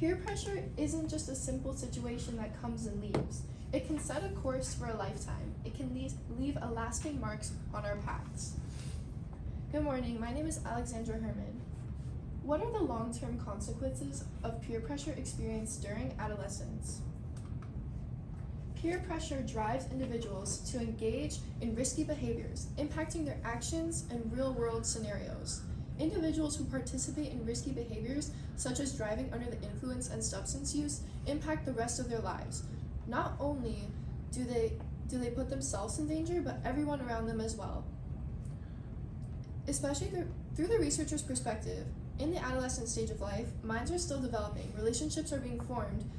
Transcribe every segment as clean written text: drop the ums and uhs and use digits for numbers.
Peer pressure isn't just a simple situation that comes and leaves. It can set a course for a lifetime. It can leave a lasting marks on our paths. Good morning, my name is Alexandra Herman. What are the long-term consequences of peer pressure experienced during adolescence? Peer pressure drives individuals to engage in risky behaviors, impacting their actions and real-world scenarios. Individuals who participate in risky behaviors, such as driving under the influence and substance use, impact the rest of their lives. Not only do they put themselves in danger, but everyone around them as well. Especially through the researcher's perspective, in the adolescent stage of life, minds are still developing, relationships are being formed,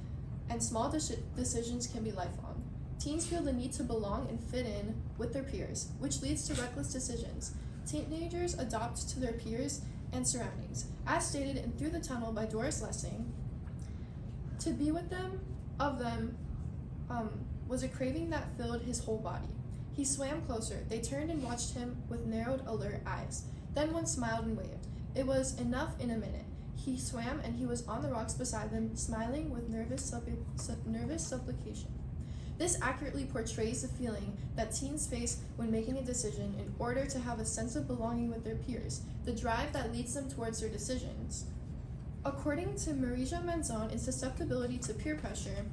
and small decisions can be lifelong. Teens feel the need to belong and fit in with their peers, which leads to reckless decisions. Teenagers adopt to their peers and surroundings. As stated in Through the Tunnel by Doris Lessing, to be with them, of them, was a craving that filled his whole body. He swam closer. They turned and watched him with narrowed, alert eyes. Then one smiled and waved. It was enough in a minute. He swam and he was on the rocks beside them, smiling with nervous supplication. This accurately portrays the feeling that teens face when making a decision in order to have a sense of belonging with their peers, the drive that leads them towards their decisions. According to Marija Manzon in Susceptibility to Peer Pressure,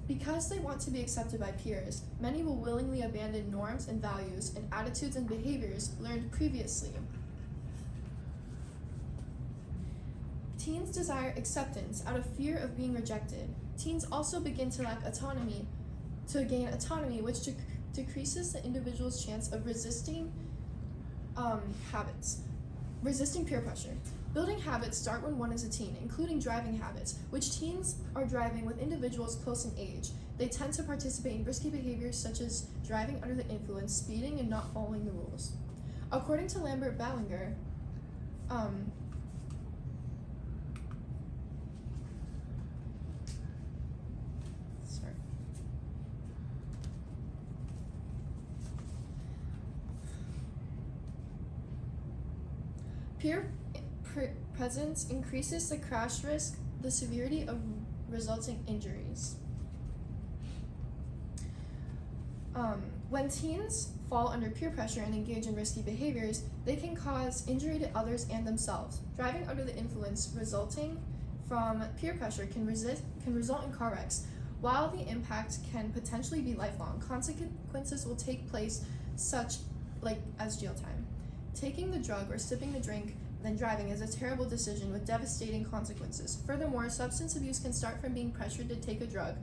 because they want to be accepted by peers, many will willingly abandon norms and values and attitudes and behaviors learned previously. Teens desire acceptance out of fear of being rejected. Teens also begin to gain autonomy, which decreases the individual's chance of resisting peer pressure. Building habits start when one is a teen, including driving habits, which teens are driving with individuals close in age. They tend to participate in risky behaviors such as driving under the influence, speeding, and not following the rules. According to Lambert Ballinger, peer presence increases the crash risk, the severity of resulting injuries. When teens fall under peer pressure and engage in risky behaviors, they can cause injury to others and themselves. Driving under the influence resulting from peer pressure can result in car wrecks. While the impact can potentially be lifelong, consequences will take place such as jail time. Taking the drug or sipping the drink, then driving is a terrible decision with devastating consequences. Furthermore, substance abuse can start from being pressured to take a drug.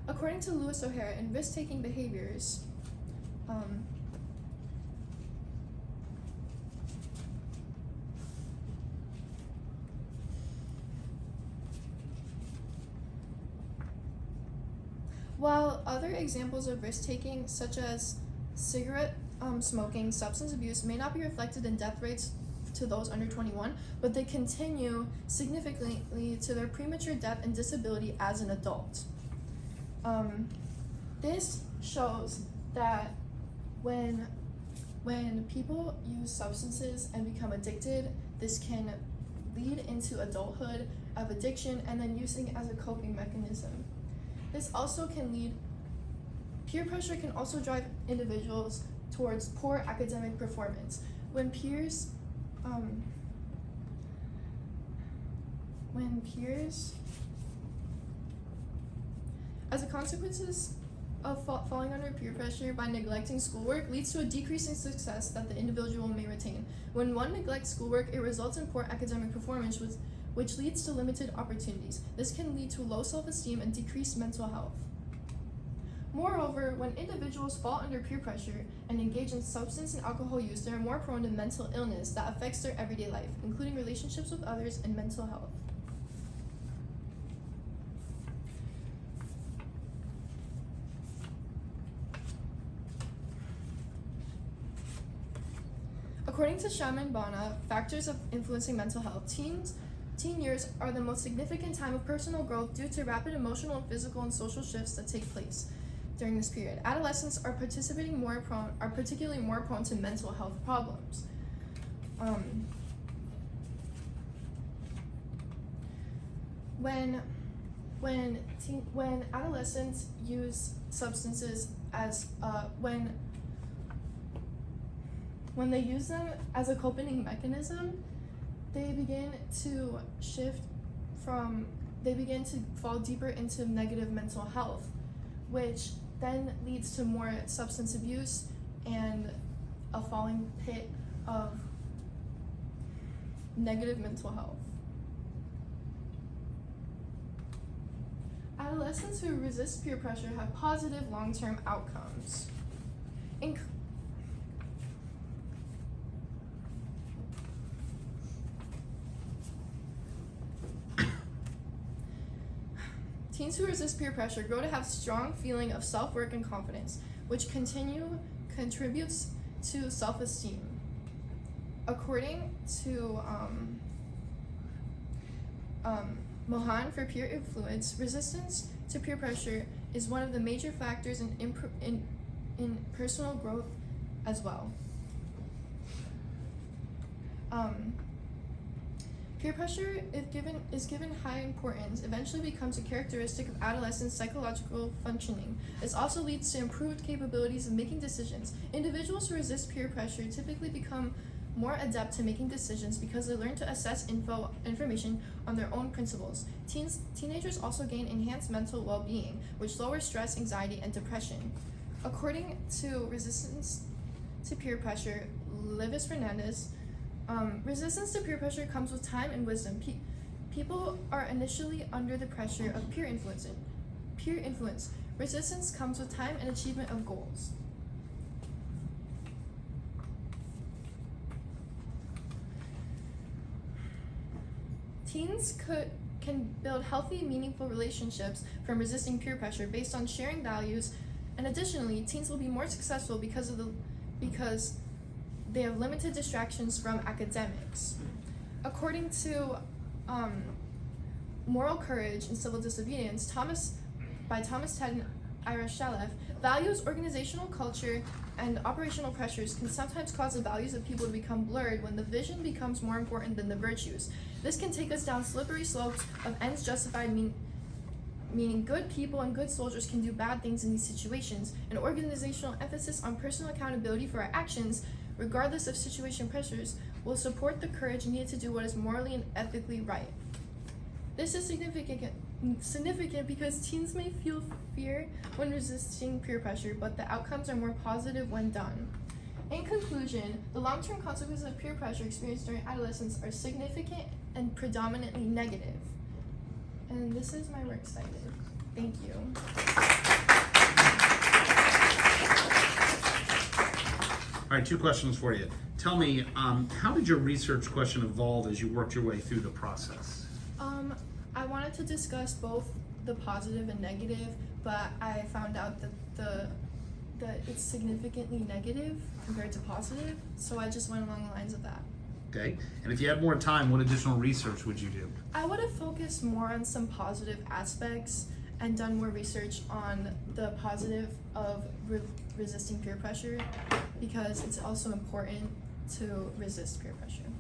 According to Lewis O'Hara, in risk-taking behaviors, while other examples of risk-taking, such as cigarette smoking, substance abuse, may not be reflected in death rates to those under 21, but they continue significantly to their premature death and disability as an adult. This shows that when people use substances and become addicted, this can lead into adulthood of addiction and then using it as a coping mechanism. This also can lead, peer pressure can also drive individuals towards poor academic performance. When peers, as a consequences of falling under peer pressure by neglecting schoolwork leads to a decrease in success that the individual may retain. When one neglects schoolwork, it results in poor academic performance, which leads to limited opportunities. This can lead to low self-esteem and decreased mental health. Moreover, when individuals fall under peer pressure and engage in substance and alcohol use, they are more prone to mental illness that affects their everyday life, including relationships with others and mental health. According to Shaman Bana, factors of influencing mental health, teen years are the most significant time of personal growth due to rapid emotional and physical and social shifts that take place during this period. Adolescents are particularly more prone to mental health problems. when adolescents use substances as when they use them as a coping mechanism, they begin to fall deeper into negative mental health, which then leads to more substance abuse and a falling pit of negative mental health. Adolescents who resist peer pressure have positive long-term outcomes. Teens who resist peer pressure grow to have strong feeling of self-worth and confidence, which contributes to self-esteem. According to Mohan for peer influence, resistance to peer pressure is one of the major factors in personal growth as well. Peer pressure, if is given high importance, eventually becomes a characteristic of adolescent psychological functioning. This also leads to improved capabilities of making decisions. Individuals who resist peer pressure typically become more adept to making decisions because they learn to assess information on their own principles. Teenagers also gain enhanced mental well-being, which lowers stress, anxiety, and depression. According to Resistance to Peer Pressure, Livis Fernandez, resistance to peer pressure comes with time and wisdom. People are initially under the pressure of peer influence. Resistance comes with time and achievement of goals. Teens can build healthy, meaningful relationships from resisting peer pressure based on sharing values, and additionally, teens will be more successful because they have limited distractions from academics. According to Moral Courage and Civil Disobedience by Thomas Ted and Ira Shalev, values, organizational culture, and operational pressures can sometimes cause the values of people to become blurred when the vision becomes more important than the virtues. This can take us down slippery slopes of ends justified, meaning good people and good soldiers can do bad things in these situations. An organizational emphasis on personal accountability for our actions, regardless of situation pressures, will support the courage needed to do what is morally and ethically right. This is significant because teens may feel fear when resisting peer pressure, but the outcomes are more positive when done. In conclusion, the long-term consequences of peer pressure experienced during adolescence are significant and predominantly negative. And this is my work cited. Thank you. All right, 2 questions for you. Tell me, how did your research question evolve as you worked your way through the process? I wanted to discuss both the positive and negative, but I found out that it's significantly negative compared to positive, so I just went along the lines of that. Okay, and if you had more time, what additional research would you do? I would have focused more on some positive aspects and done more research on the positive of resisting peer pressure, because it's also important to resist peer pressure.